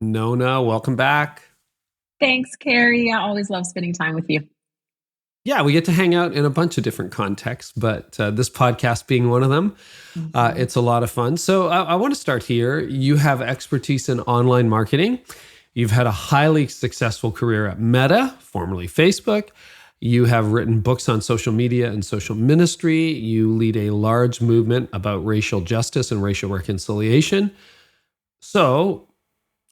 Nona, welcome back. Thanks, Carey. I always love spending time with you. Yeah, we get to hang out in a bunch of different contexts, but this podcast being one of them, it's a lot of fun. So I want to start here. You have expertise in online marketing. You've had a highly successful career at Meta, formerly Facebook. You have written books on social media and social ministry. You lead a large movement about racial justice and racial reconciliation. So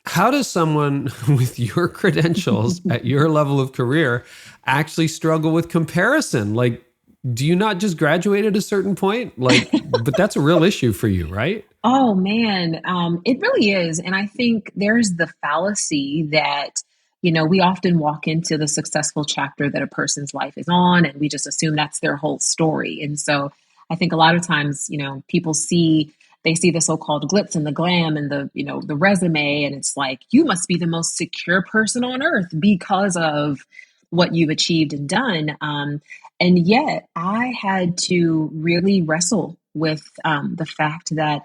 how does someone with your credentials at your level of career actually struggle with comparison? Like, do you not just graduate at a certain point? Like, but that's a real issue for you, right? Oh, man. It really is. And I think there's the fallacy that, we often walk into the successful chapter that a person's life is on, and we just assume that's their whole story. And so I think a lot of times, people they see the so-called glitz and the glam and the resume, and it's like, you must be the most secure person on earth because of what you've achieved and done. And yet I had to really wrestle with the fact that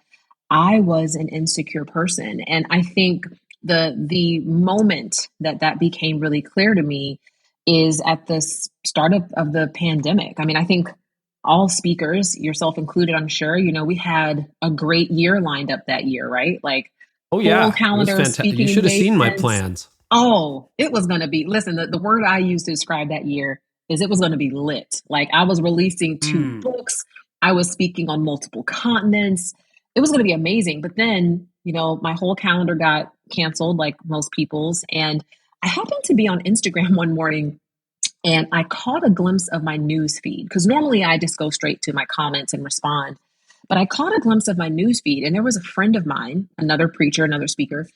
I was an insecure person. And I think the moment that became really clear to me is at the start of the pandemic. I mean, I think all speakers, yourself included, I'm sure, we had a great year lined up that year, right? Like, oh yeah, calendar, it was fantastic. You should have seen my plans. Oh, it was going to be, listen, the word I used to describe that year is it was going to be lit. Like, I was releasing 2 books. I was speaking on multiple continents. It was going to be amazing. But then, my whole calendar got canceled, like most people's. And I happened to be on Instagram one morning, and I caught a glimpse of my news feed, because normally I just go straight to my comments and respond. But I caught a glimpse of my news feed, and there was a friend of mine, another preacher, another speaker,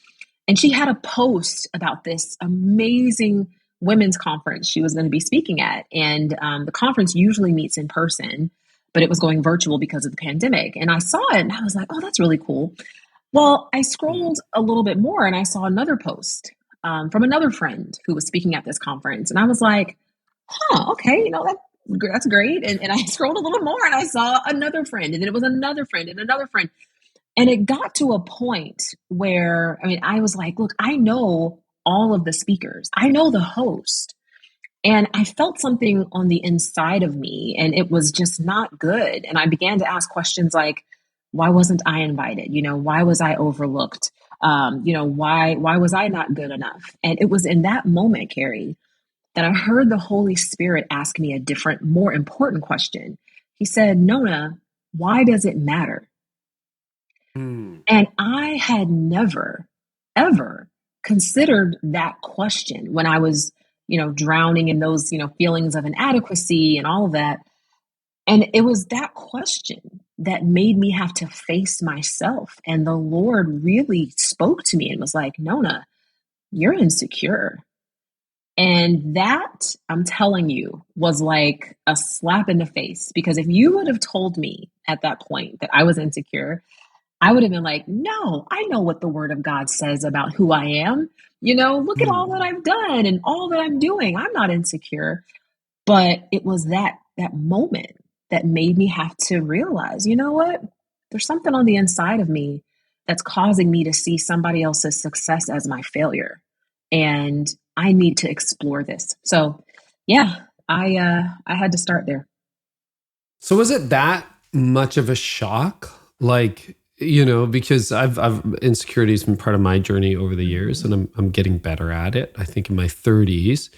and she had a post about this amazing women's conference she was going to be speaking at. And the conference usually meets in person, but it was going virtual because of the pandemic. And I saw it and I was like, oh, that's really cool. Well, I scrolled a little bit more and I saw another post from another friend who was speaking at this conference. And I was like, okay, that's great. And I scrolled a little more and I saw another friend, and then it was another friend and another friend. And it got to a point where, I was like, look, I know all of the speakers. I know the host. And I felt something on the inside of me, and it was just not good. And I began to ask questions like, why wasn't I invited? Why was I overlooked? Why was I not good enough? And it was in that moment, Carey, that I heard the Holy Spirit ask me a different, more important question. He said, Nona, why does it matter? And I had never, ever considered that question when I was, drowning in those, feelings of inadequacy and all of that. And it was that question that made me have to face myself. And the Lord really spoke to me and was like, Nona, you're insecure. And that, I'm telling you, was like a slap in the face, because if you would have told me at that point that I was insecure, I would have been like, no, I know what the word of God says about who I am. Look at all that I've done and all that I'm doing. I'm not insecure. But it was that moment that made me have to realize, you know what? There's something on the inside of me that's causing me to see somebody else's success as my failure. And I need to explore this. So yeah, I had to start there. So was it that much of a shock? Like, because I've insecurity has been part of my journey over the years, and I'm getting better at it. I think in my 30s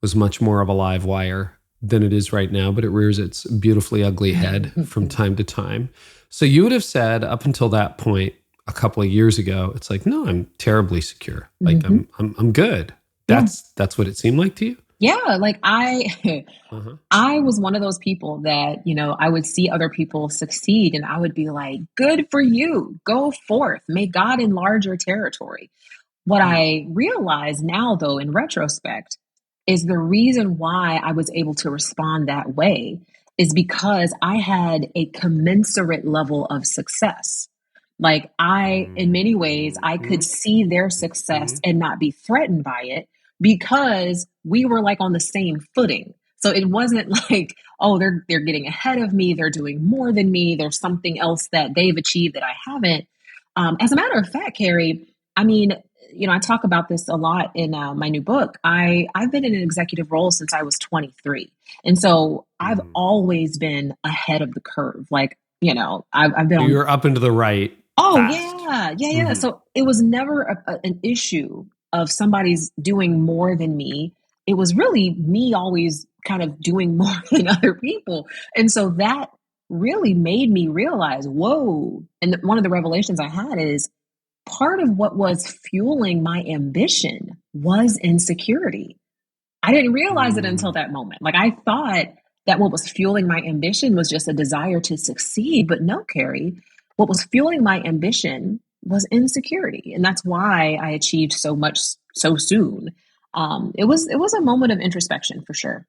was much more of a live wire than it is right now, but it rears its beautifully ugly head from time to time. So you would have said up until that point a couple of years ago, it's like, no, I'm terribly secure. Like I'm good. That's what it seemed like to you? Yeah, like I was one of those people that, I would see other people succeed and I would be like, good for you, go forth, may God enlarge your territory. What I realize now, though, in retrospect, is the reason why I was able to respond that way is because I had a commensurate level of success. Like in many ways, I could Mhm. see their success Mhm. and not be threatened by it because we were like on the same footing. So it wasn't like, oh, they're getting ahead of me, they're doing more than me, there's something else that they've achieved that I haven't. As a matter of fact, Carey, I mean, I talk about this a lot in my new book. I've been in an executive role since I was 23, and so I've Mm. always been ahead of the curve. Like, I've been So on. you're up and to the right Oh fast. yeah, yeah, yeah. Mhm. So it was never an issue of somebody's doing more than me. It was really me always kind of doing more than other people, and so that really made me realize, whoa. And one of the revelations I had is part of what was fueling my ambition was insecurity. I didn't realize it until Mm. that moment. Like I thought that what was fueling my ambition was just a desire to succeed, but no, Carey, what was fueling my ambition was insecurity, and that's why I achieved so much so soon. It was a moment of introspection for sure.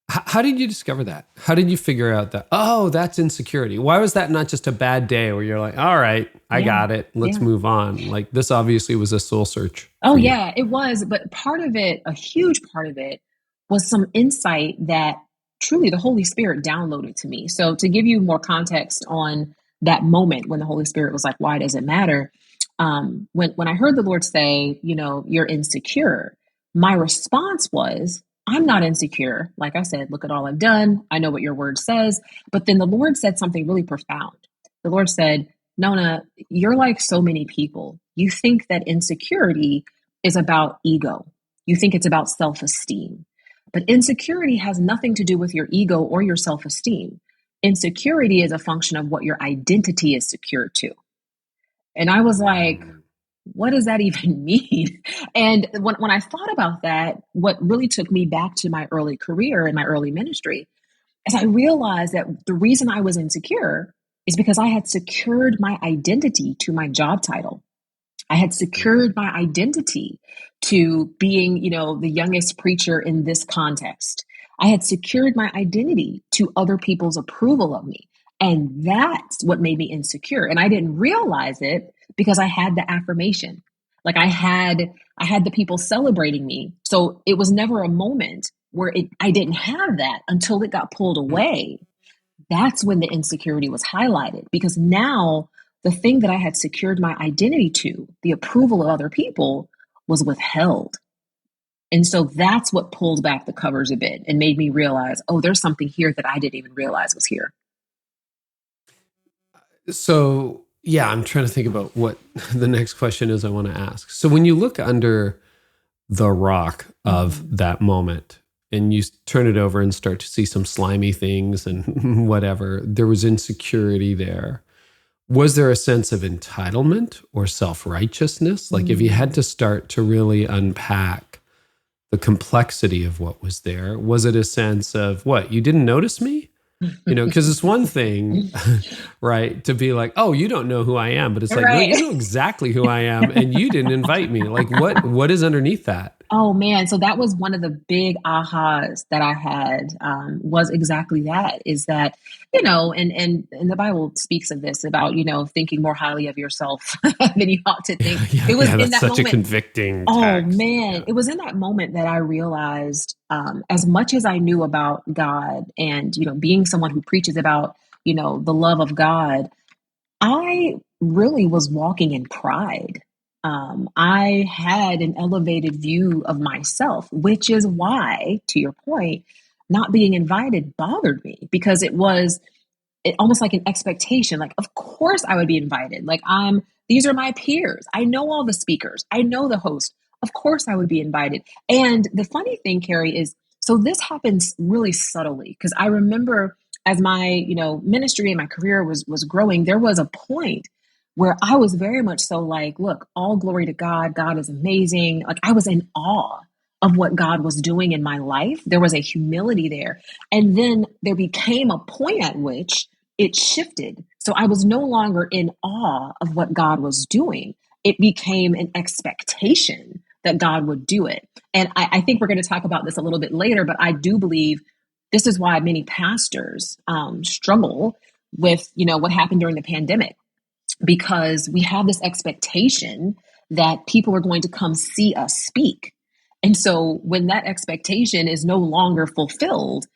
How did you discover that? How did you figure out that, oh, that's insecurity? Why was that not just a bad day where you're like, all right, I Yeah, got it. Let's yeah. move on. Like this obviously was a soul search Oh for you. yeah, it was. But part of it, a huge part of it, was some insight that truly the Holy Spirit downloaded to me. So to give you more context on that moment when the Holy Spirit was like, "Why does it matter?" When I heard the Lord say, "You're insecure," my response was, "I'm not insecure." Like I said, look at all I've done. I know what your word says. But then the Lord said something really profound. The Lord said, "Nona, you're like so many people. You think that insecurity is about ego. You think it's about self esteem. But insecurity has nothing to do with your ego or your self esteem. Insecurity is a function of what your identity is secured to." And I was like, Mm. what does that even mean? And when I thought about that, what really took me back to my early career and my early ministry is I realized that the reason I was insecure is because I had secured my identity to my job title. I had secured my identity to being, the youngest preacher in this context. I had secured my identity to other people's approval of me. And that's what made me insecure. And I didn't realize it because I had the affirmation. Like I had the people celebrating me. So it was never a moment where I didn't have that until it got pulled Mm. away. That's when the insecurity was highlighted because now the thing that I had secured my identity to, the approval of other people, was withheld. And so that's what pulled back the covers a bit and made me realize, oh, there's something here that I didn't even realize was here. So, yeah, I'm trying to think about what the next question is I want to ask. So, when you look under the rock of Mm-hmm. that moment and you turn it over and start to see some slimy things and whatever, there was insecurity there. Was there a sense of entitlement or self-righteousness? Like if you had to start to really unpack the complexity of what was there, was it a sense of what, you didn't notice me? Because it's one thing, right, to be like, oh, you don't know who I am, but it's like, no, Right. you know exactly who I am, and you didn't invite me. Like, what is underneath that? Oh man, so that was one of the big ahas that I had, was exactly that, is that, and the Bible speaks of this about, thinking more highly of yourself than you ought to think. Yeah, It was yeah, in that's that such a moment. convicting Oh text. man, Yeah. it was in that moment that I realized, as much as I knew about God and, being someone who preaches about, the love of God, I really was walking in pride. I had an elevated view of myself, which is why, to your point, not being invited bothered me because almost like an expectation. Like, of course I would be invited. Like, these are my peers. I know all the speakers. I know the host. Of course I would be invited. And the funny thing, Carey, is so this happens really subtly because I remember as my, ministry and my career was growing, there was a point where I was very much so like, look, all glory to God. God is amazing. Like I was in awe of what God was doing in my life. There was a humility there. And then there became a point at which it shifted. So I was no longer in awe of what God was doing. It became an expectation that God would do it. And I think we're going to talk about this a little bit later, but I do believe this is why many pastors struggle with, what happened during the pandemic. because we have this expectation that people are going to come see us speak. And so when that expectation is no longer fulfilled,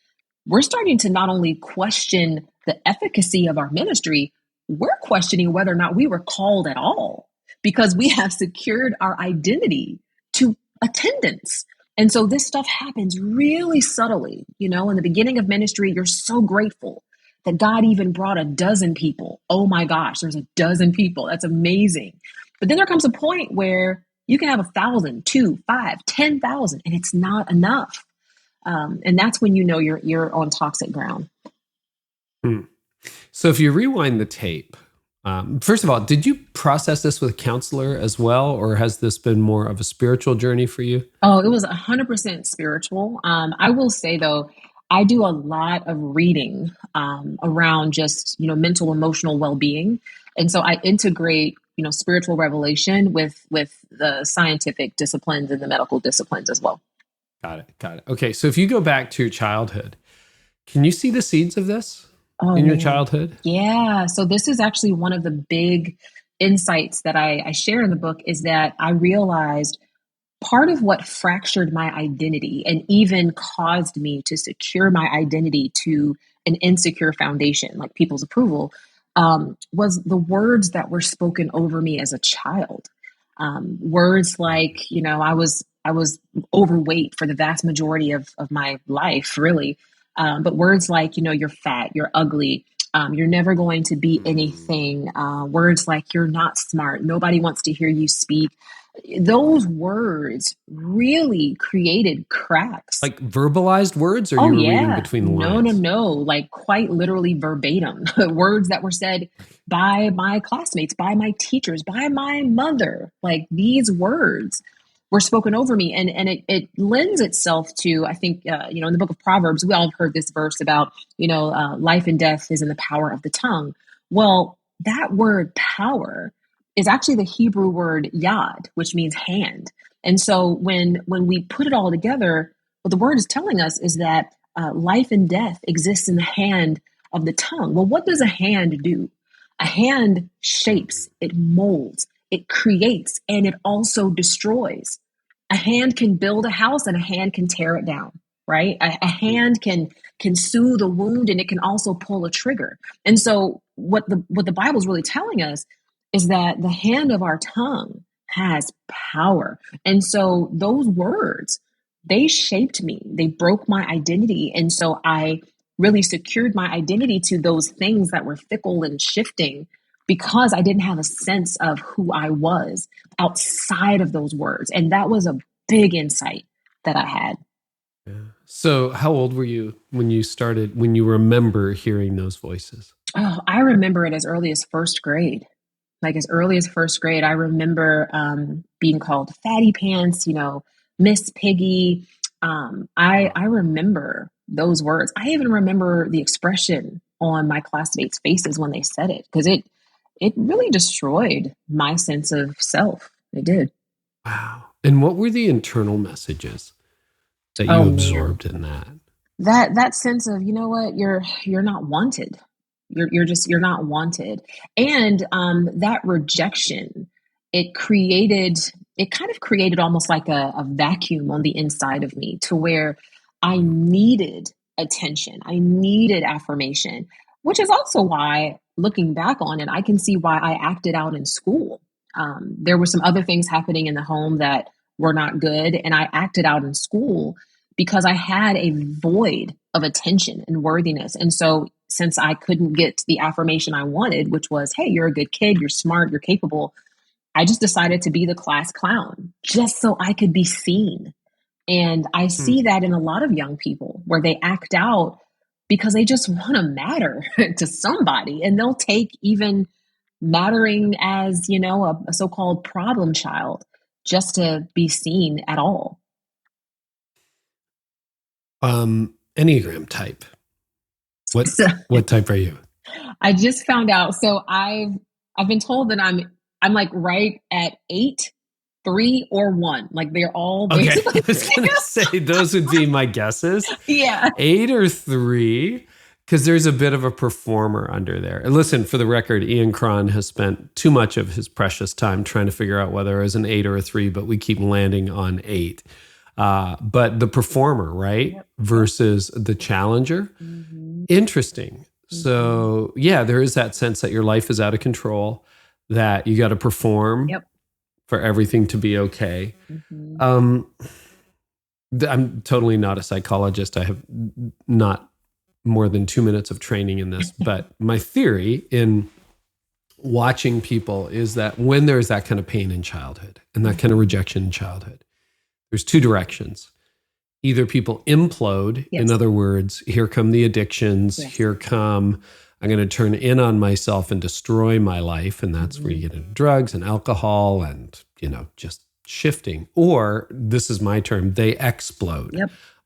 we're starting to not only question the efficacy of our ministry, we're questioning whether or not we were called at all, because we have secured our identity to attendance. And so this stuff happens really subtly. In the beginning of ministry, you're so grateful that God even brought 12 people. Oh my gosh, there's 12 people. That's amazing. But then there comes a point where you can have 1,000, 2, 5, 10,000, and it's not enough. And that's when you're on toxic ground. So if you rewind the tape, first of all, did you process this with a counselor as well, or has this been more of a spiritual journey for you? Oh, it was 100% spiritual. I will say, though, I do a lot of reading around just, mental, emotional well-being. And so I integrate, spiritual revelation with the scientific disciplines and the medical disciplines as well. Got it. Okay, so if you go back to your childhood, can you see the seeds of this in your childhood? Yeah. So this is actually one of the big insights that I share in the book, is that I realized part of what fractured my identity and even caused me to secure my identity to an insecure foundation, like people's approval, was the words that were spoken over me as a child. Words like, I was overweight for the vast majority of my life, really. But words like, you're fat, you're ugly, you're never going to be anything. Words like, you're not smart, nobody wants to hear you speak. Those words really created cracks. Like verbalized words, or you were reading between the lines? No. Like quite literally verbatim. Words that were said by my classmates, by my teachers, by my mother. Like these words were spoken over me. And it lends itself to, I think, in the book of Proverbs, we all have heard this verse about, life and death is in the power of the tongue. Well, that word power is actually the Hebrew word yad, which means hand. And so when we put it all together, what the word is telling us is that life and death exists in the hand of the tongue. Well, what does a hand do? A hand shapes, it molds, it creates, and it also destroys. A hand can build a house and a hand can tear it down, right? A hand can soothe a wound, and it can also pull a trigger. And so what the Bible is really telling us is that the hand of our tongue has power. And so those words, they shaped me. They broke my identity. And so I really secured my identity to those things that were fickle and shifting, because I didn't have a sense of who I was outside of those words. And that was a big insight that I had. Yeah. So how old were you when you remember hearing those voices? Oh, I remember it as early as first grade. Like as early as first grade, I remember being called fatty pants, Miss Piggy. I remember those words. I even remember the expression on my classmates' faces when they said it, because it really destroyed my sense of self. It did. Wow. And what were the internal messages that you absorbed in that? That sense of, you're not wanted. You're not wanted. And that rejection, it kind of created almost like a vacuum on the inside of me, to where I needed attention. I needed affirmation, which is also why, looking back on it, I can see why I acted out in school. There were some other things happening in the home that were not good, and I acted out in school because I had a void of attention and worthiness. And so since I couldn't get the affirmation I wanted, which was, hey, you're a good kid, you're smart, you're capable, I just decided to be the class clown just so I could be seen. And I see that in a lot of young people, where they act out because they just want to matter to somebody. And they'll take even mattering as, a so-called problem child just to be seen at all. Enneagram type. What type are you? I just found out. So I've been told that I'm like right at 8, 3, or 1. Like they're all basically. Okay. I was going to say those would be my guesses. Yeah. 8 or 3. Because there's a bit of a performer under there. And listen, for the record, Ian Cron has spent too much of his precious time trying to figure out whether it was an 8 or a 3, but we keep landing on 8. But the performer, right? Yep. Versus the challenger. Interesting. So yeah, there is that sense that your life is out of control, that you got to perform for everything to be okay. I'm totally not a psychologist. I have not more than 2 minutes of training in this, but my theory in watching people is that when there's that kind of pain in childhood and that kind of rejection in childhood, there's two directions. Either people implode, in other words, here come the addictions, here come, I'm going to turn in on myself and destroy my life. And that's where you get into drugs and alcohol and, just shifting. Or this is my term, they explode.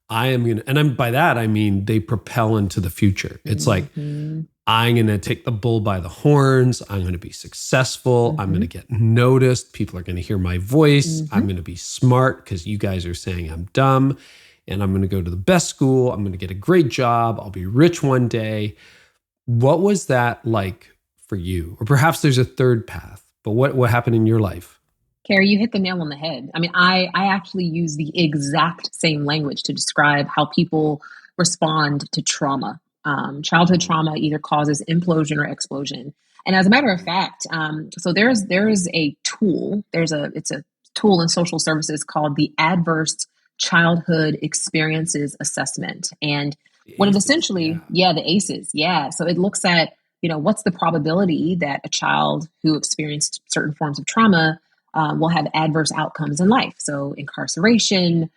By that, I mean, they propel into the future. It's like, I'm going to take the bull by the horns. I'm going to be successful. I'm going to get noticed. People are going to hear my voice. I'm going to be smart because you guys are saying I'm dumb. And I'm going to go to the best school. I'm going to get a great job. I'll be rich one day. What was that like for you? Or perhaps there's a third path, but what happened in your life? Carey, you hit the nail on the head. I mean, I actually use the exact same language to describe how people respond to trauma. Childhood trauma either causes implosion or explosion. And as a matter of fact, so there's a tool. It's a tool in social services called the Adverse Childhood Experiences Assessment. And what it essentially, the ACEs. So it looks at, what's the probability that a child who experienced certain forms of trauma will have adverse outcomes in life. So incarceration,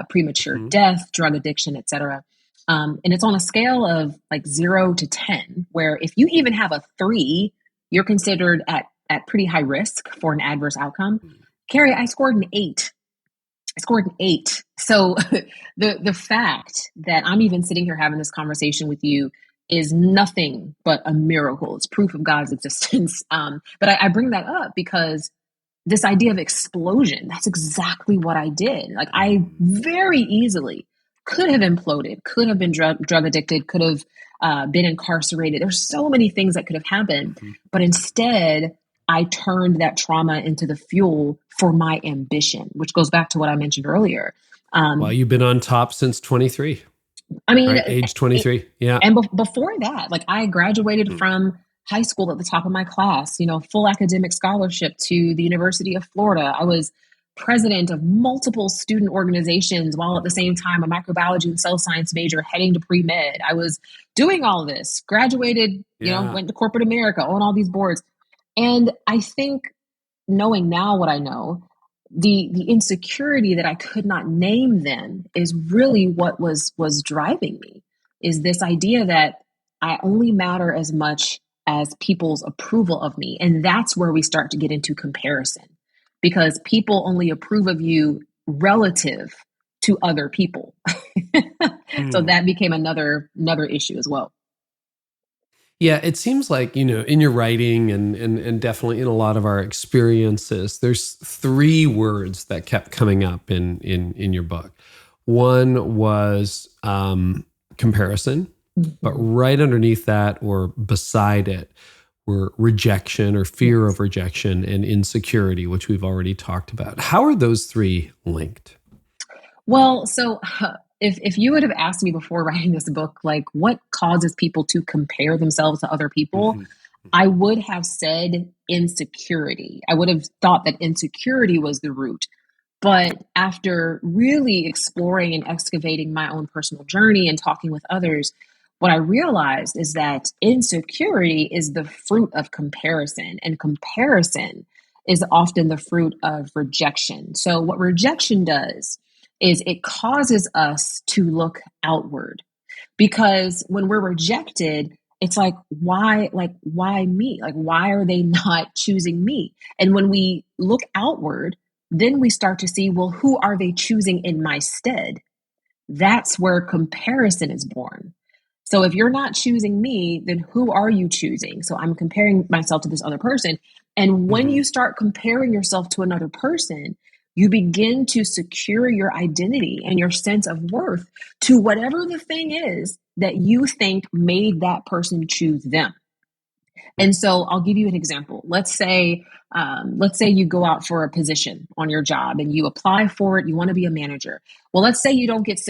premature death, drug addiction, et cetera. And it's on a scale of like 0 to 10, where if you even have a 3, you're considered at pretty high risk for an adverse outcome. Carey, I scored an 8. So the fact that I'm even sitting here having this conversation with you is nothing but a miracle. It's proof of God's existence. But I bring that up because this idea of explosion, that's exactly what I did. Like, I very easily could have imploded, could have been drug addicted, could have been incarcerated. There's so many things that could have happened. But instead, I turned that trauma into the fuel for my ambition, which goes back to what I mentioned earlier. Well, you've been on top since 23. I mean, right? Age 23. And before that, like, I graduated from high school at the top of my class, full academic scholarship to the University of Florida. I was president of multiple student organizations while at the same time a microbiology and cell science major heading to pre-med. I was doing all of this, graduated, went to corporate America, on all these boards. And I think, knowing now what I know, the insecurity that I could not name then is really what was driving me, is this idea that I only matter as much as people's approval of me. And that's where we start to get into comparison, because people only approve of you relative to other people. So that became another issue as well. Yeah, it seems like, in your writing and definitely in a lot of our experiences, there's 3 words that kept coming up in your book. One was comparison, but right underneath that or beside it were rejection or fear of rejection and insecurity, which we've already talked about. How are those 3 linked? Well, so if you would have asked me before writing this book, like, what causes people to compare themselves to other people, I would have said insecurity. I would have thought that insecurity was the root. But after really exploring and excavating my own personal journey and talking with others, what I realized is that insecurity is the fruit of comparison, and comparison is often the fruit of rejection. So what rejection does is it causes us to look outward, because when we're rejected, it's like, why me? Like, why are they not choosing me? And when we look outward, then we start to see, well, who are they choosing in my stead? That's where comparison is born. So if you're not choosing me, then who are you choosing? So I'm comparing myself to this other person. And when you start comparing yourself to another person, You begin to secure your identity and your sense of worth to whatever the thing is that you think made that person choose them. And so I'll give you an example. Let's say you go out for a position on your job and you apply for it. You want to be a manager. Well, let's say you don't get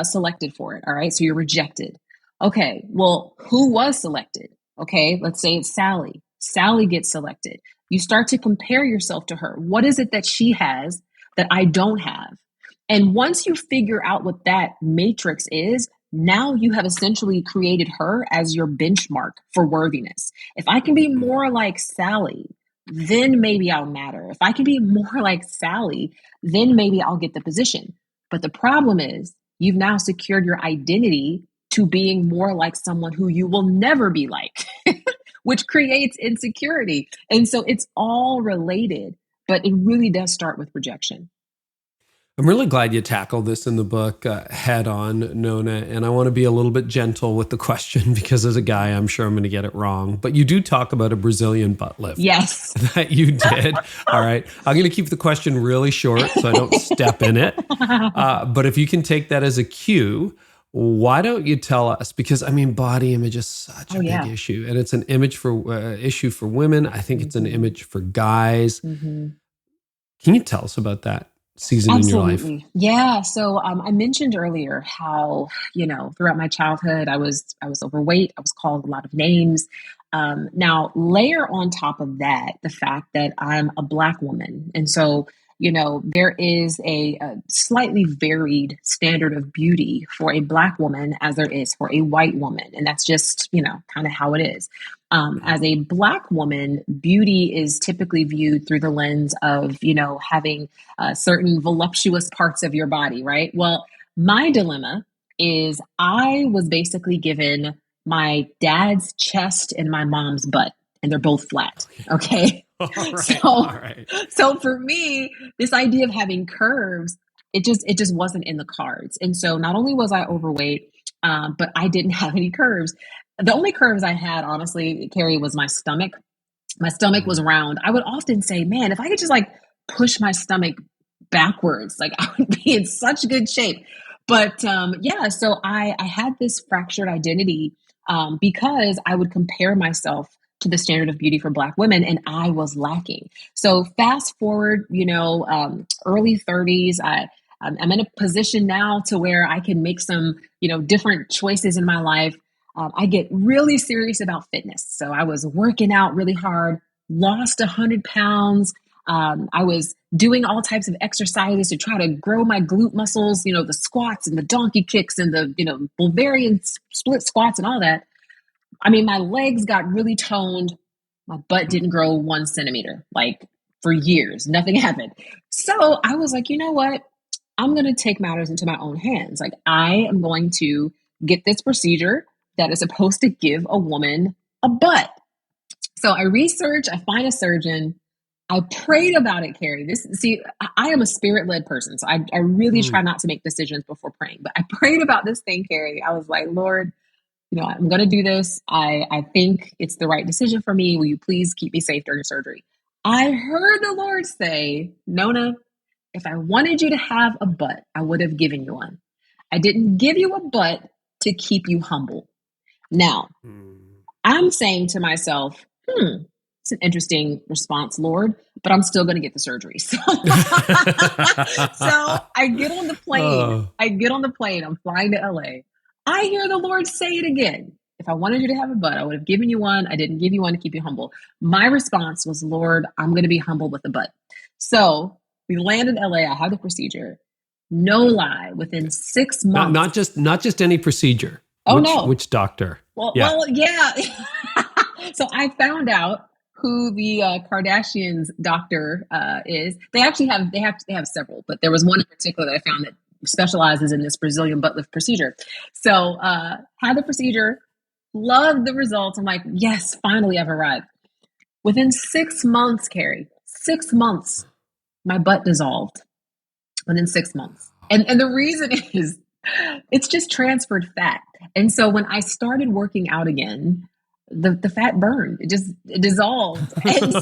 selected for it. All right. So you're rejected. Okay. Well, who was selected? Okay. Let's say it's Sally. Sally gets selected. You start to compare yourself to her. What is it that she has that I don't have? And once you figure out what that matrix is, now you have essentially created her as your benchmark for worthiness. If I can be more like Sally, then maybe I'll matter. If I can be more like Sally, then maybe I'll get the position. But the problem is you've now secured your identity to being more like someone who you will never be like, which creates insecurity. And so it's all related, but it really does start with rejection. I'm really glad you tackled this in the book head on, Nona. And I want to be a little bit gentle with the question because as a guy, I'm sure I'm going to get it wrong. But you do talk about a Brazilian butt lift. Yes. That you did. All right. I'm going to keep the question really short so I don't step in it. But if you can take that as a cue, why don't you tell us? Because I mean, body image is such a big issue, and it's an image for issue for women. I think it's an image for guys. Can you tell us about that season Absolutely. in your life? Yeah. So I mentioned earlier how, throughout my childhood, I was overweight. I was called a lot of names. Now layer on top of that, the fact that I'm a Black woman. And so, there is a slightly varied standard of beauty for a Black woman as there is for a white woman. And that's just, kind of how it is. As a Black woman, beauty is typically viewed through the lens of, having certain voluptuous parts of your body, right? Well, my dilemma is I was basically given my dad's chest and my mom's butt, and they're both flat. Okay. All right. So for me, this idea of having curves, it just wasn't in the cards. And so not only was I overweight, but I didn't have any curves. The only curves I had, honestly, Carey, was my stomach. My stomach was round. I would often say, man, if I could just push my stomach backwards, I would be in such good shape. But so I had this fractured identity because I would compare myself to the standard of beauty for Black women, and I was lacking. So fast forward, early 30s, I'm in a position now to where I can make some, different choices in my life. I get really serious about fitness. So I was working out really hard, lost 100 pounds. I was doing all types of exercises to try to grow my glute muscles, the squats and the donkey kicks and the, Bulgarian split squats and all that. I mean, my legs got really toned. My butt didn't grow 1 centimeter, for years, nothing happened. So I was like, you know what? I'm going to take matters into my own hands. I am going to get this procedure that is supposed to give a woman a butt. So I research, I find a surgeon. I prayed about it, Carey. I am a spirit-led person, so I really try not to make decisions before praying. But I prayed about this thing, Carey. I was like, Lord, I'm going to do this. I think it's the right decision for me. Will you please keep me safe during surgery? I heard the Lord say, Nona, if I wanted you to have a butt, I would have given you one. I didn't give you a butt to keep you humble. Now, I'm saying to myself, it's an interesting response, Lord, but I'm still going to get the surgery. So, so I get on the plane. I'm flying to LA. I hear the Lord say it again. If I wanted you to have a butt, I would have given you one. I didn't give you one to keep you humble. My response was, Lord, I'm going to be humble with a butt. So we land in LA. I had the procedure. No lie, within 6 months. Not just any procedure. No. Which doctor? Well, yeah. So I found out who the Kardashians doctor is. They actually have several, but there was one in particular that I found that specializes in this Brazilian butt lift procedure. So had the procedure, loved the results. I'm like, yes, finally I've arrived. Within 6 months, Carey, 6 months, my butt dissolved. Within 6 months. And the reason is it's just transferred fat. And so when I started working out again, the fat burned. It dissolved. And so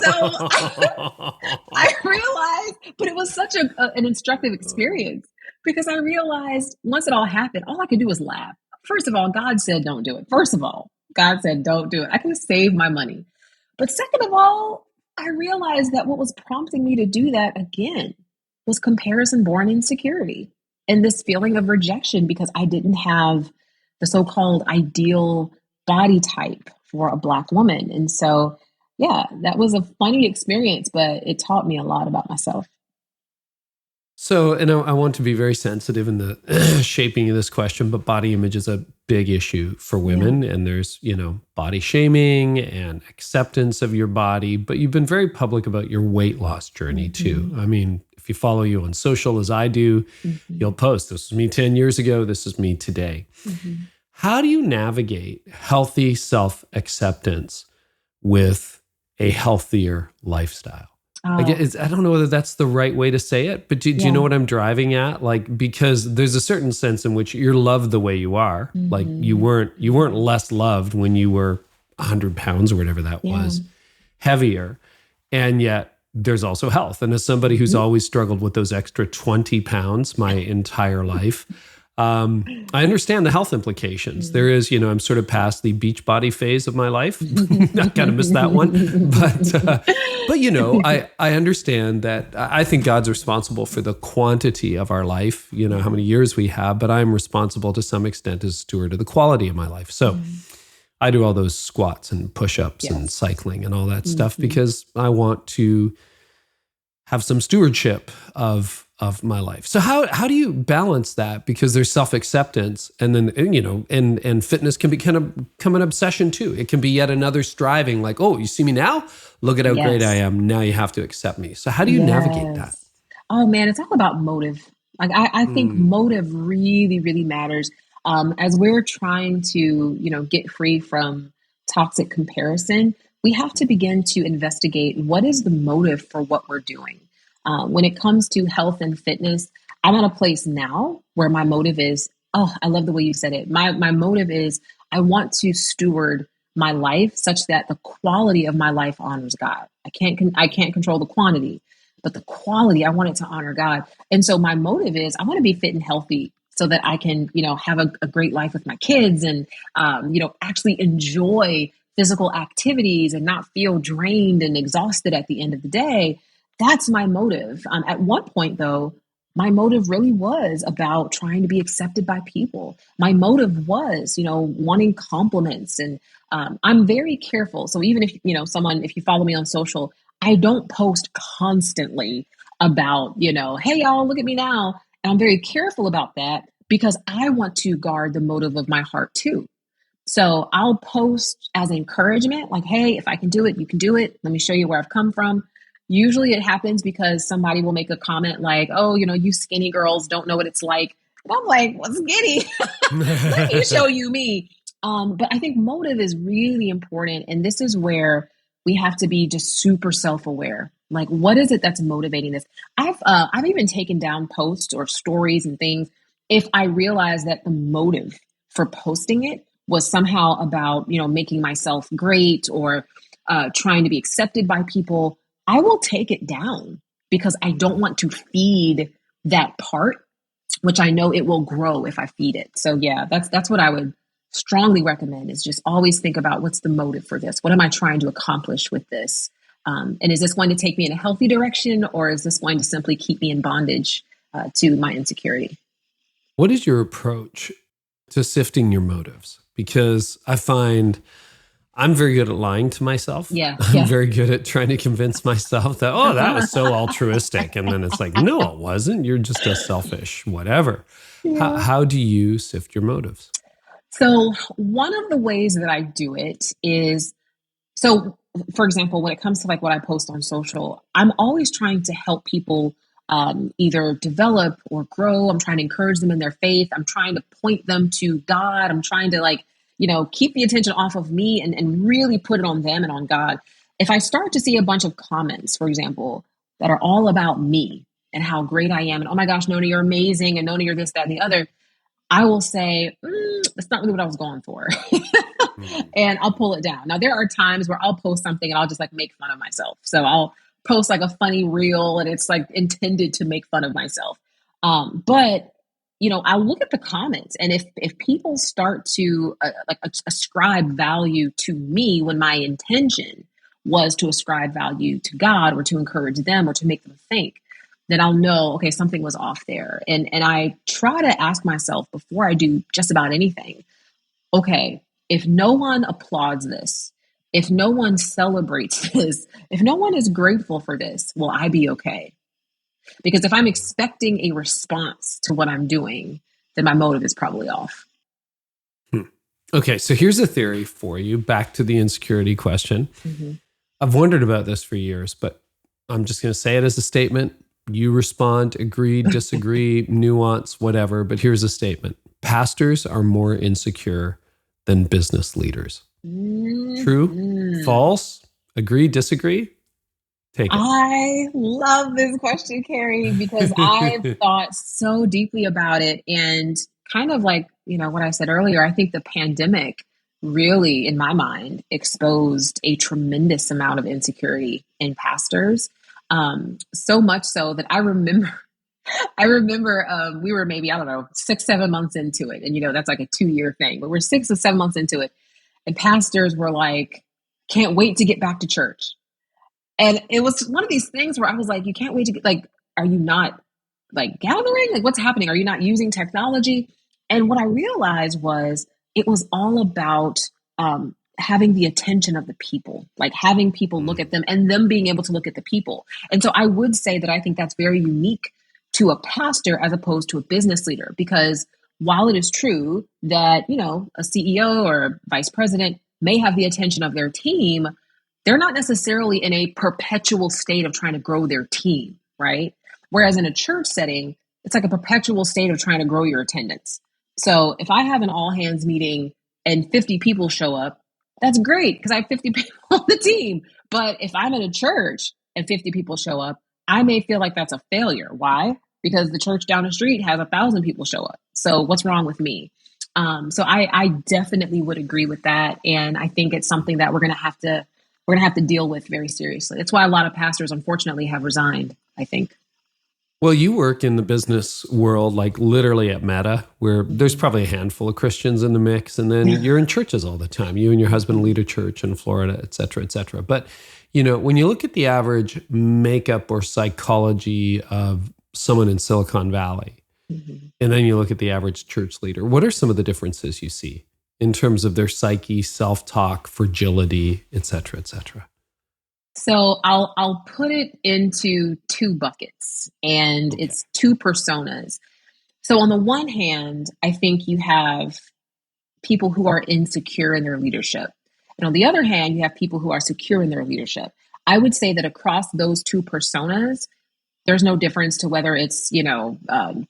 I realized, but it was such an instructive experience because I realized once it all happened, all I could do was laugh. First of all, God said, don't do it. First of all, God said, don't do it. I can save my money. But second of all, I realized that what was prompting me to do that again was comparison born insecurity and this feeling of rejection because I didn't have the so-called ideal body type for a Black woman. And so, yeah, that was a funny experience, but it taught me a lot about myself. So, and I want to be very sensitive in the shaping of this question, but body image is a big issue for women. Yeah. And there's, body shaming and acceptance of your body, but you've been very public about your weight loss journey too. I mean, if you follow you on social as I do, you'll post, this is me 10 years ago, this is me today. How do you navigate healthy self-acceptance with a healthier lifestyle? I don't know whether that's the right way to say it, but do you know what I'm driving at? Like, because there's a certain sense in which you're loved the way you are. Like you weren't less loved when you were 100 pounds or whatever that was, heavier. And yet there's also health. And as somebody who's always struggled with those extra 20 pounds my entire life, I understand the health implications. There is, I'm sort of past the beach body phase of my life. I kind of missed that one, but I understand that. I think God's responsible for the quantity of our life, how many years we have, but I'm responsible to some extent as steward of the quality of my life. So I do all those squats and push-ups and cycling and all that stuff because I want to have some stewardship of my life. So how do you balance that? Because there's self-acceptance and then, and fitness can become an obsession too. It can be yet another striving like, oh, you see me now? Look at how great I am. Now you have to accept me. So how do you navigate that? Oh man, it's all about motive. Like I think motive really, really matters. As we're trying to, get free from toxic comparison, we have to begin to investigate what is the motive for what we're doing. When it comes to health and fitness, I'm at a place now where my motive is, I love the way you said it. My motive is I want to steward my life such that the quality of my life honors God. I can't control the quantity, but the quality, I want it to honor God. And so my motive is I want to be fit and healthy so that I can, have a great life with my kids and, actually enjoy physical activities and not feel drained and exhausted at the end of the day. That's my motive. At one point, though, my motive really was about trying to be accepted by people. My motive was, wanting compliments. And I'm very careful. So even if, if you follow me on social, I don't post constantly about, hey, y'all, look at me now. And I'm very careful about that because I want to guard the motive of my heart, too. So I'll post as encouragement, like, hey, if I can do it, you can do it. Let me show you where I've come from. Usually it happens because somebody will make a comment like, oh, you skinny girls don't know what it's like. And I'm like, what's skinny? Let me show you me. But I think motive is really important. And this is where we have to be just super self-aware. Like, what is it that's motivating this? I've even taken down posts or stories and things if I realize that the motive for posting it was somehow about, making myself great or trying to be accepted by people. I will take it down because I don't want to feed that part, which I know it will grow if I feed it. So yeah, that's what I would strongly recommend is just always think about what's the motive for this? What am I trying to accomplish with this? And is this going to take me in a healthy direction or is this going to simply keep me in bondage to my insecurity? What is your approach to sifting your motives? Because I find I'm very good at lying to myself. I'm very good at trying to convince myself that, that was so altruistic. And then it's like, no, it wasn't. You're just a selfish whatever. Yeah. How do you sift your motives? So one of the ways that I do it is, so for example, when it comes to like what I post on social, I'm always trying to help people either develop or grow. I'm trying to encourage them in their faith. I'm trying to point them to God. I'm trying to keep the attention off of me and really put it on them and on God. If I start to see a bunch of comments, for example, that are all about me and how great I am, and oh my gosh, Nona, you're amazing, and Nona, you're this, that, and the other, I will say, that's not really what I was going for. And I'll pull it down. Now, there are times where I'll post something and I'll just like make fun of myself. So I'll post like a funny reel and it's like intended to make fun of myself. But I look at the comments, and if people start to ascribe value to me when my intention was to ascribe value to God or to encourage them or to make them think, then I'll know, okay, something was off there. And I try to ask myself before I do just about anything, okay, if no one applauds this, if no one celebrates this, if no one is grateful for this, will I be okay? Because if I'm expecting a response to what I'm doing, then my motive is probably off. Okay, so here's a theory for you, back to the insecurity question. I've wondered about this for years, but I'm just going to say it as a statement. You respond, agree, disagree, nuance, whatever. But here's a statement. Pastors are more insecure than business leaders. True? False? Agree, disagree? Take it. I love this question, Carey, because I've thought so deeply about it. And kind of like, what I said earlier, I think the pandemic really, in my mind, exposed a tremendous amount of insecurity in pastors. So much so that I remember we were maybe, 6-7 months into it. And, that's like a 2-year thing, but we're 6 or 7 months into it. And pastors were like, can't wait to get back to church. And it was one of these things where I was like, you can't wait to get, like, are you not like gathering? Like, what's happening? Are you not using technology? And what I realized was it was all about having the attention of the people, like having people look at them and them being able to look at the people. And so I would say that I think that's very unique to a pastor as opposed to a business leader, because while it is true that, a CEO or a vice president may have the attention of their team, they're not necessarily in a perpetual state of trying to grow their team, right? Whereas in a church setting, it's like a perpetual state of trying to grow your attendance. So if I have an all hands meeting and 50 people show up, that's great because I have 50 people on the team. But if I'm at a church and 50 people show up, I may feel like that's a failure. Why? Because the church down the street has 1,000 people show up. So what's wrong with me? So I definitely would agree with that. And I think it's something that we're going to have to deal with very seriously. That's why a lot of pastors, unfortunately, have resigned, I think. Well, you work in the business world, like literally at Meta, where there's probably a handful of Christians in the mix. And then you're in churches all the time. You and your husband lead a church in Florida, et cetera, et cetera. But, when you look at the average makeup or psychology of someone in Silicon Valley, and then you look at the average church leader, what are some of the differences you see in terms of their psyche, self-talk, fragility, et cetera, et cetera? So I'll put it into 2 buckets, and it's 2 personas. So on the one hand, I think you have people who are insecure in their leadership. And on the other hand, you have people who are secure in their leadership. I would say that across those 2 personas, there's no difference to whether it's,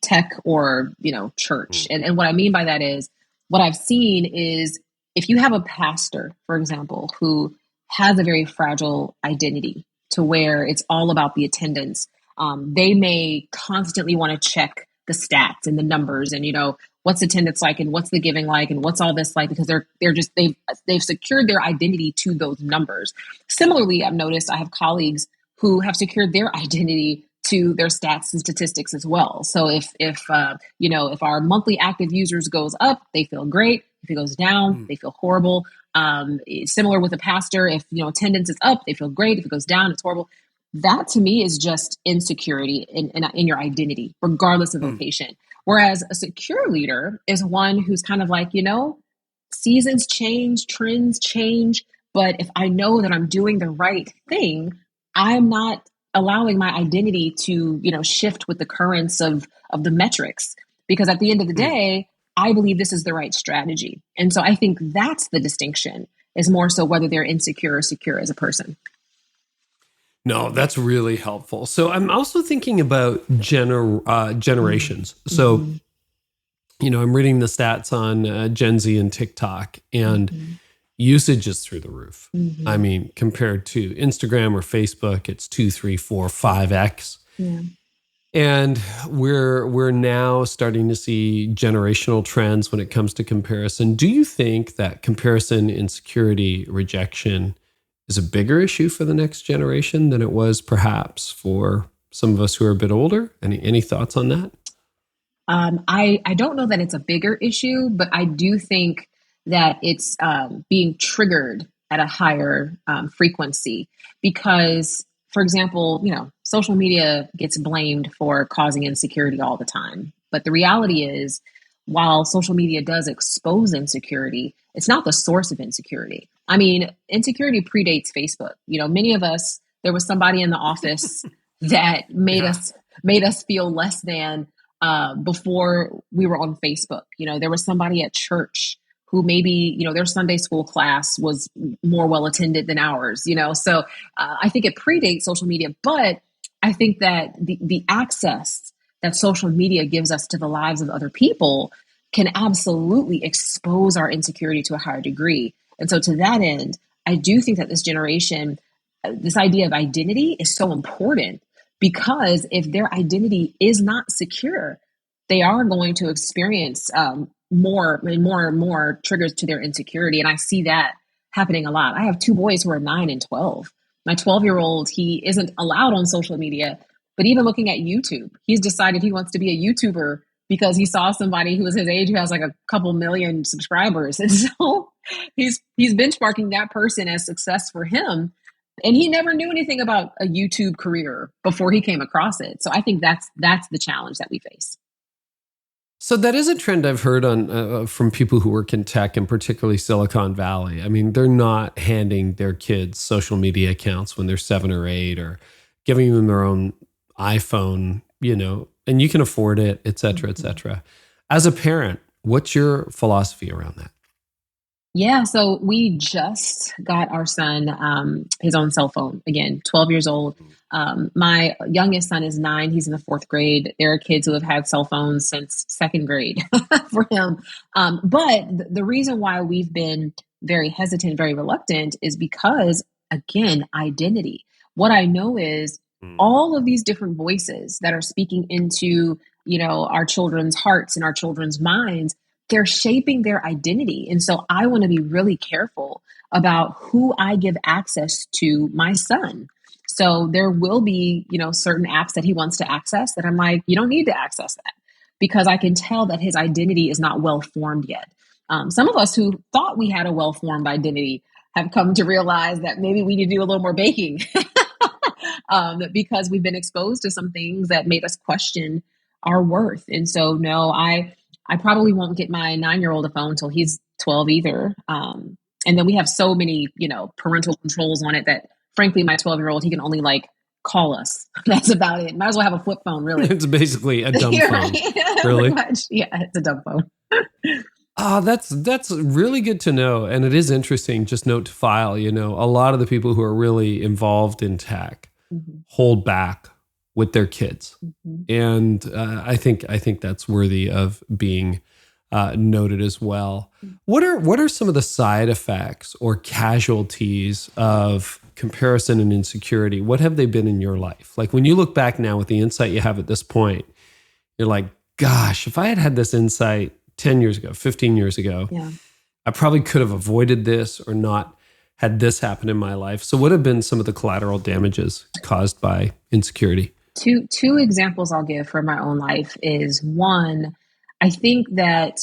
tech or, church. And what I mean by that is what I've seen is if you have a pastor, for example, who has a very fragile identity to where it's all about the attendance, they may constantly want to check the stats and the numbers and, what's attendance like and what's the giving like and what's all this like, because they've secured their identity to those numbers. Similarly, I've noticed I have colleagues who have secured their identity to their stats and statistics as well. So if our monthly active users goes up, they feel great. If it goes down, they feel horrible. Similar with a pastor, if attendance is up, they feel great. If it goes down, it's horrible. That to me is just insecurity in your identity, regardless of vocation. Whereas a secure leader is one who's kind of like, seasons change, trends change, but if I know that I'm doing the right thing, I'm not allowing my identity to, shift with the currents of the metrics. Because at the end of the day, I believe this is the right strategy. And so I think that's the distinction, is more so whether they're insecure or secure as a person. No, that's really helpful. So I'm also thinking about generations. So, I'm reading the stats on Gen Z and TikTok, and usage is through the roof. I mean, compared to Instagram or Facebook, it's 2, 3, 4, 5x. Yeah. And we're now starting to see generational trends when it comes to comparison. Do you think that comparison, insecurity, rejection is a bigger issue for the next generation than it was perhaps for some of us who are a bit older? Any thoughts on that? I don't know that it's a bigger issue, but I do think that it's being triggered at a higher frequency because, for example, social media gets blamed for causing insecurity all the time. But the reality is, while social media does expose insecurity, it's not the source of insecurity. I mean, insecurity predates Facebook. Many of us, there was somebody in the office that made us feel less than before we were on Facebook. There was somebody at church who maybe, their Sunday school class was more well attended than ours, So I think it predates social media, but I think that the access that social media gives us to the lives of other people can absolutely expose our insecurity to a higher degree. And so to that end, I do think that this generation, this idea of identity is so important because if their identity is not secure, they are going to experience more and more triggers to their insecurity. And I see that happening a lot. I have two boys who are 9 and 12. My 12-year-old, he isn't allowed on social media, but even looking at YouTube, he's decided he wants to be a YouTuber because he saw somebody who was his age who has like a couple million subscribers. And so he's benchmarking that person as success for him. And he never knew anything about a YouTube career before he came across it. So I think that's the challenge that we face. So that is a trend I've heard on from people who work in tech and particularly Silicon Valley. I mean, they're not handing their kids social media accounts when they're 7 or 8 or giving them their own iPhone, and you can afford it, et cetera, et cetera. As a parent, what's your philosophy around that? Yeah, so we just got our son his own cell phone. Again, 12 years old. My youngest son is 9. He's in the 4th grade. There are kids who have had cell phones since 2nd grade for him. But the reason why we've been very hesitant, very reluctant is because, again, identity. What I know is all of these different voices that are speaking into, our children's hearts and our children's minds, they're shaping their identity. And so I want to be really careful about who I give access to my son. So there will be, certain apps that he wants to access that I'm like, you don't need to access that because I can tell that his identity is not well formed yet. Some of us who thought we had a well formed identity have come to realize that maybe we need to do a little more baking because we've been exposed to some things that made us question our worth. And so, no, I probably won't get my 9-year-old a phone until he's 12 either. And then we have so many, parental controls on it that frankly, my 12-year-old, he can only call us. That's about it. Might as well have a flip phone, really. It's basically a dumb phone. Really? Yeah, it's a dumb phone. That's really good to know. And it is interesting, just note to file, a lot of the people who are really involved in tech hold back with their kids. And I think that's worthy of being noted as well. What are some of the side effects or casualties of comparison and insecurity? What have they been in your life? Like when you look back now with the insight you have at this point, you're like, gosh, if I had this insight 10 years ago, 15 years ago, I probably could have avoided this or not had this happen in my life. So what have been some of the collateral damages caused by insecurity? Two examples I'll give from my own life is one, I think that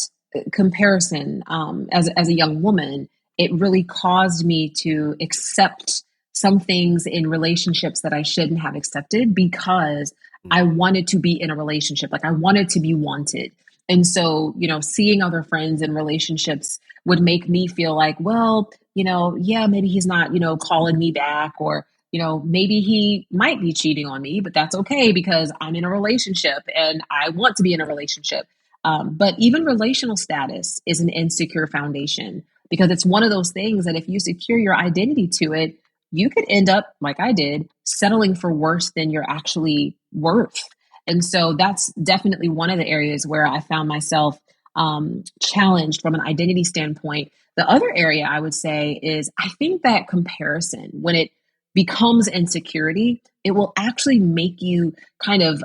comparison as a young woman, it really caused me to accept some things in relationships that I shouldn't have accepted because I wanted to be in a relationship. Like I wanted to be wanted. And so, seeing other friends in relationships would make me feel like, well, maybe he's not, calling me back or, maybe he might be cheating on me, but that's okay because I'm in a relationship and I want to be in a relationship. But even relational status is an insecure foundation because it's one of those things that if you secure your identity to it, you could end up, like I did, settling for worse than you're actually worth. And so that's definitely one of the areas where I found myself challenged from an identity standpoint. The other area I would say is I think that comparison, when it becomes insecurity, it will actually make you kind of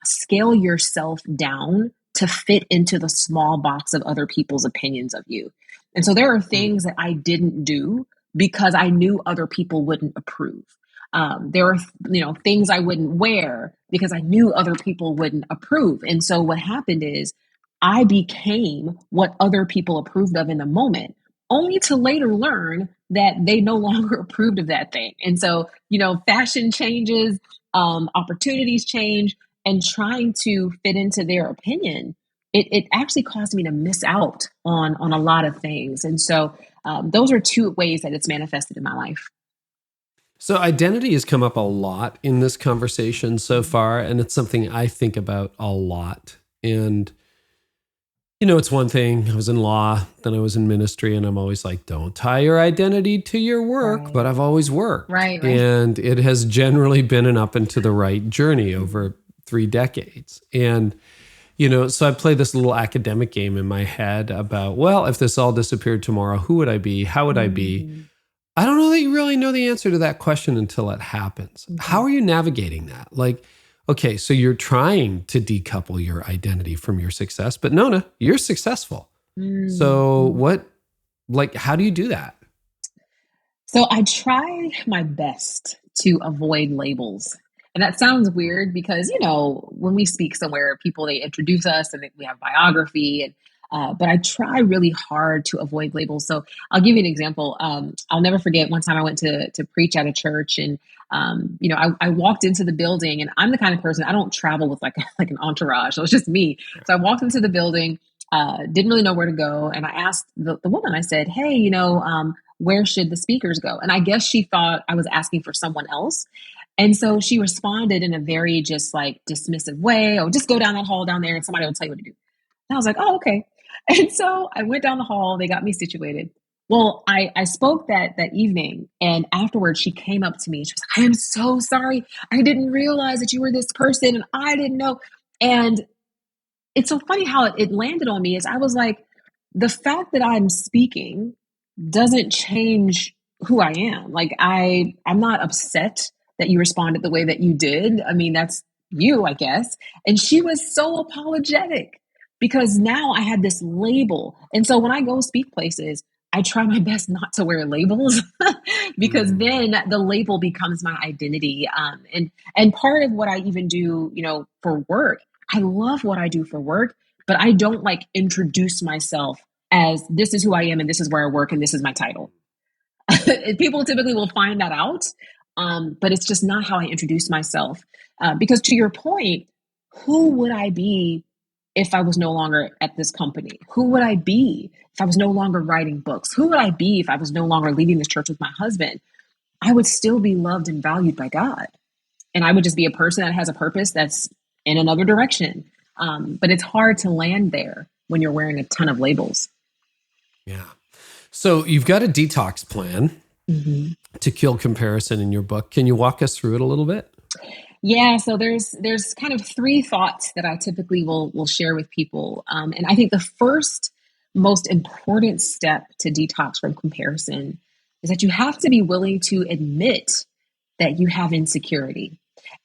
scale yourself down to fit into the small box of other people's opinions of you. And so there are things that I didn't do because I knew other people wouldn't approve. There are, things I wouldn't wear because I knew other people wouldn't approve. And so what happened is I became what other people approved of in the moment, only to later learn that they no longer approved of that thing. And so, fashion changes, opportunities change, and trying to fit into their opinion, it actually caused me to miss out on a lot of things. And so those are two ways that it's manifested in my life. So identity has come up a lot in this conversation so far, and it's something I think about a lot. And, it's one thing, I was in law, then I was in ministry, and I'm always like, don't tie your identity to your work, Right. but I've always worked. Right. And it has generally been an up and to the right journey over 3 decades. And, so I play this little academic game in my head about, well, if this all disappeared tomorrow, who would I be? How would I be? I don't know that you really know the answer to that question until it happens. How are you navigating that? Like, okay, so you're trying to decouple your identity from your success, but Nona, you're successful. So how do you do that? So I try my best to avoid labels. And that sounds weird because, when we speak somewhere, they introduce us and we have biography, but I try really hard to avoid labels. So I'll give you an example. I'll never forget one time I went to preach at a church, and I walked into the building, and I'm the kind of person, I don't travel with like an entourage. So it's just me. So I walked into the building, didn't really know where to go. And I asked the woman, I said, hey, where should the speakers go? And I guess she thought I was asking for someone else. And so she responded in a very just like dismissive way. Oh, just go down that hall down there and somebody will tell you what to do. And I was like, oh, okay. And so I went down the hall. They got me situated. Well, I spoke that evening, and afterwards she came up to me and she was like, I am so sorry. I didn't realize that you were this person and I didn't know. And it's so funny how it landed on me is I was like, the fact that I'm speaking doesn't change who I am. Like I'm not upset that you responded the way that you did. I mean, that's you, I guess. And she was so apologetic because now I had this label. And so when I go speak places, I try my best not to wear labels because then the label becomes my identity. And part of what I even do, for work, I love what I do for work, but I don't like introduce myself as this is who I am and this is where I work and this is my title. People typically will find that out, but it's just not how I introduce myself. Because to your point, who would I be if I was no longer at this company? Who would I be if I was no longer writing books? Who would I be if I was no longer leading this church with my husband? I would still be loved and valued by God. And I would just be a person that has a purpose that's in another direction. But it's hard to land there when you're wearing a ton of labels. Yeah. So you've got a detox plan to kill comparison in your book. Can you walk us through it a little bit? Yeah. So there's kind of 3 thoughts that I typically will share with people. And I think the first most important step to detox from comparison is that you have to be willing to admit that you have insecurity.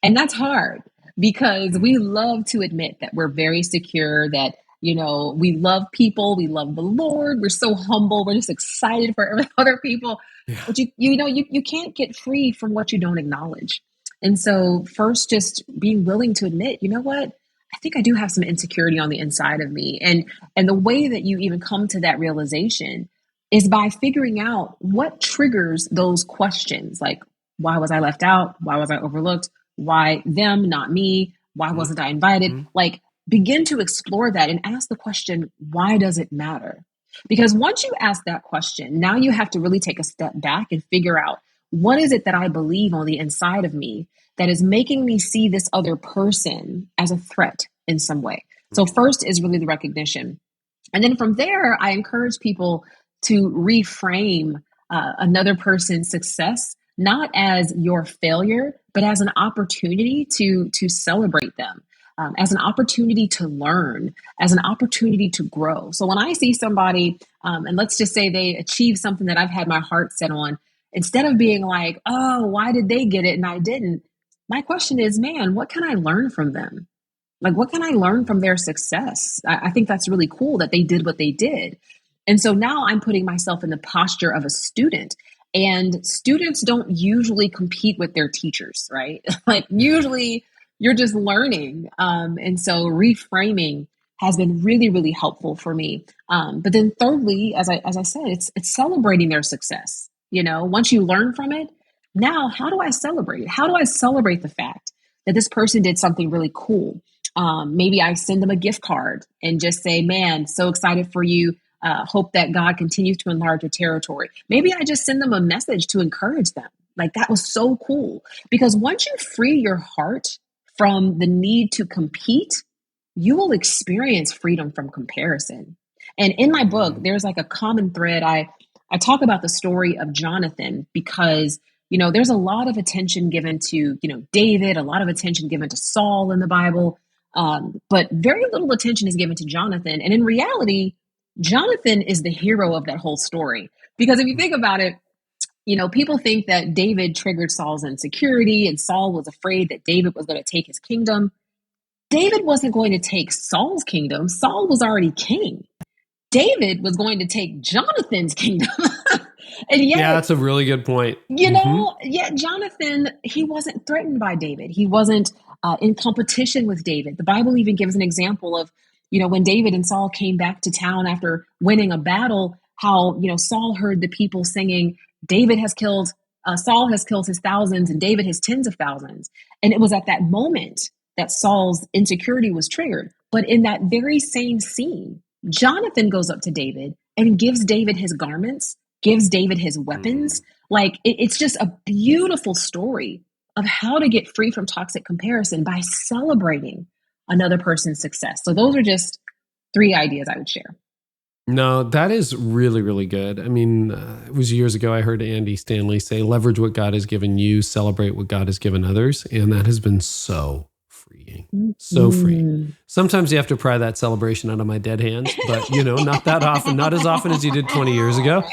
And that's hard because we love to admit that we're very secure, that we love people, we love the Lord, we're so humble, we're just excited for other people. Yeah. But you can't get free from what you don't acknowledge. And so first, just being willing to admit, you know what, I think I do have some insecurity on the inside of me. And the way that you even come to that realization is by figuring out what triggers those questions. Like, why was I left out? Why was I overlooked? Why them, not me? Why wasn't I invited? Like, begin to explore that and ask the question, why does it matter? Because once you ask that question, now you have to really take a step back and figure out, what is it that I believe on the inside of me that is making me see this other person as a threat in some way? So first is really the recognition. And then from there, I encourage people to reframe another person's success, not as your failure, but as an opportunity to celebrate them. As an opportunity to learn, as an opportunity to grow. So when I see somebody, and let's just say they achieve something that I've had my heart set on, instead of being like, oh, why did they get it and I didn't? My question is, man, what can I learn from them? Like, what can I learn from their success? I think that's really cool that they did what they did. And so now I'm putting myself in the posture of a student. And students don't usually compete with their teachers, right? Like, usually you're just learning. And so reframing has been really, really helpful for me. But then thirdly, as I said, it's celebrating their success. You know, once you learn from it, now how do I celebrate it? How do I celebrate the fact that this person did something really cool? Maybe I send them a gift card and just say, man, so excited for you. Hope that God continues to enlarge your territory. Maybe I just send them a message to encourage them. Like, that was so cool. Because once you free your heart from the need to compete, you will experience freedom from comparison. And in my book, there's like a common thread. I talk about the story of Jonathan because, you know, there's a lot of attention given to, you know, David, a lot of attention given to Saul in the Bible. But very little attention is given to Jonathan. And in reality, Jonathan is the hero of that whole story. Because if you think about it, you know, people think that David triggered Saul's insecurity and Saul was afraid that David was going to take his kingdom. David wasn't going to take Saul's kingdom. Saul was already king. David was going to take Jonathan's kingdom. And yet, yeah, that's a really good point. You know, yet Jonathan, he wasn't threatened by David. He wasn't in competition with David. The Bible even gives an example of, you know, when David and Saul came back to town after winning a battle, how, you know, Saul heard the people singing, Saul has killed his thousands and David his tens of thousands. And it was at that moment that Saul's insecurity was triggered. But in that very same scene, Jonathan goes up to David and gives David his garments, gives David his weapons. Like, it's just a beautiful story of how to get free from toxic comparison by celebrating another person's success. So those are just 3 ideas I would share. No, that is really, really good. I mean, it was years ago I heard Andy Stanley say, leverage what God has given you, celebrate what God has given others. And that has been so freeing, so freeing. Sometimes you have to pry that celebration out of my dead hands, but, you know, not that often, not as often as you did 20 years ago,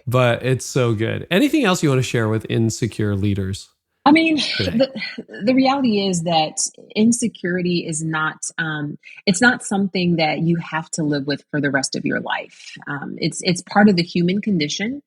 but it's so good. Anything else you want to share with insecure leaders? I mean, the reality is that insecurity is not, it's not something that you have to live with for the rest of your life. It's part of the human condition,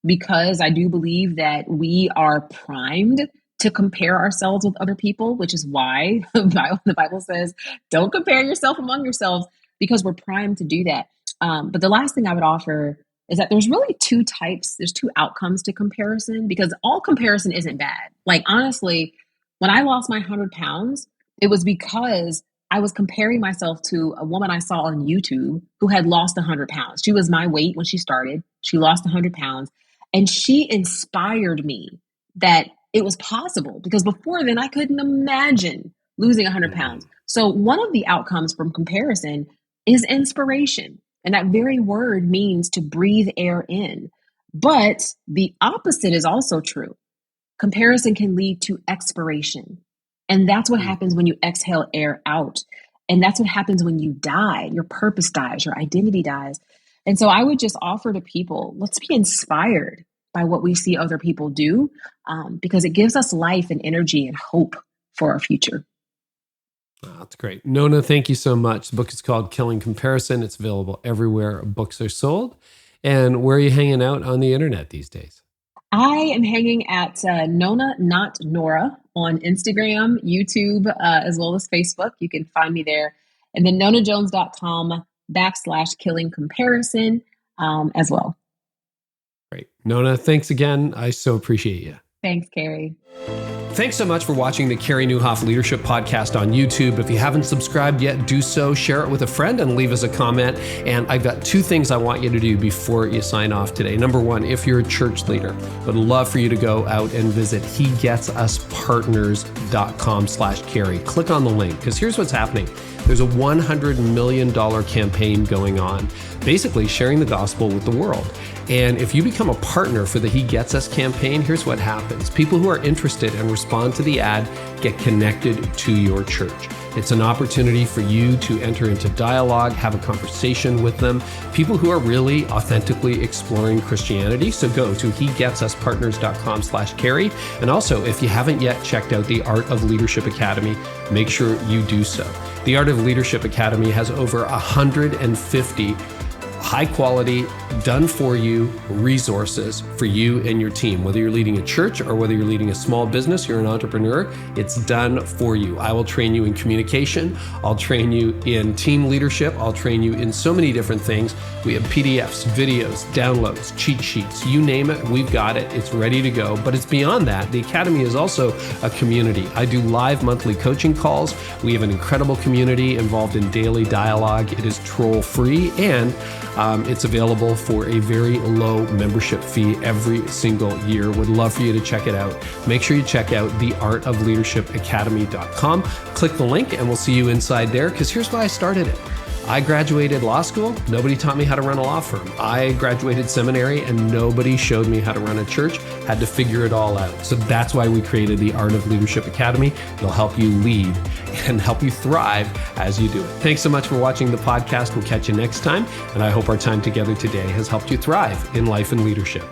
because I do believe that we are primed to compare ourselves with other people, which is why the Bible says, don't compare yourself among yourselves, because we're primed to do that. But the last thing I would offer is that there's really 2 types. There's 2 outcomes to comparison, because all comparison isn't bad. Like, honestly, when I lost my 100 pounds, it was because I was comparing myself to a woman I saw on YouTube who had lost 100 pounds. She was my weight when she started. She lost 100 pounds, and she inspired me that it was possible, because before then I couldn't imagine losing 100 pounds. So one of the outcomes from comparison is inspiration. And that very word means to breathe air in. But the opposite is also true. Comparison can lead to expiration. And that's what happens when you exhale air out. And that's what happens when you die. Your purpose dies, your identity dies. And so I would just offer to people, let's be inspired by what we see other people do, because it gives us life and energy and hope for our future. Oh, that's great. Nona, thank you so much. The book is called Killing Comparison. It's available everywhere books are sold. And where are you hanging out on the internet these days? I am hanging at Nona, not Nora, on Instagram, YouTube, as well as Facebook. You can find me there. And then nonajones.com/killing comparison as well. Great. Nona, thanks again. I so appreciate you. Thanks, Carey. Thanks so much for watching the Carey Nieuwhof Leadership Podcast on YouTube. If you haven't subscribed yet, do so. Share it with a friend and leave us a comment. And I've got 2 things I want you to do before you sign off today. Number 1, if you're a church leader, would love for you to go out and visit hegetsuspartners.com/Carey. Click on the link, because here's what's happening. There's a $100 million campaign going on, basically sharing the gospel with the world. And if you become a partner for the He Gets Us campaign, here's what happens. People who are interested and respond to the ad get connected to your church. It's an opportunity for you to enter into dialogue, have a conversation with them, people who are really authentically exploring Christianity. So go to hegetsusportners.com/Carey. And also, if you haven't yet checked out the Art of Leadership Academy, make sure you do so. The Art of Leadership Academy has over 150 high quality, done for you resources for you and your team. Whether you're leading a church or whether you're leading a small business, you're an entrepreneur, it's done for you. I will train you in communication. I'll train you in team leadership. I'll train you in so many different things. We have PDFs, videos, downloads, cheat sheets, you name it, we've got it. It's ready to go. But it's beyond that. The Academy is also a community. I do live monthly coaching calls. We have an incredible community involved in daily dialogue. It is troll free, and it's available for a very low membership fee every single year. Would love for you to check it out. Make sure you check out theartofleadershipacademy.com. Click the link and we'll see you inside there, because here's why I started it. I graduated law school. Nobody taught me how to run a law firm. I graduated seminary and nobody showed me how to run a church. Had to figure it all out. So that's why we created the Art of Leadership Academy. It'll help you lead and help you thrive as you do it. Thanks so much for watching the podcast. We'll catch you next time. And I hope our time together today has helped you thrive in life and leadership.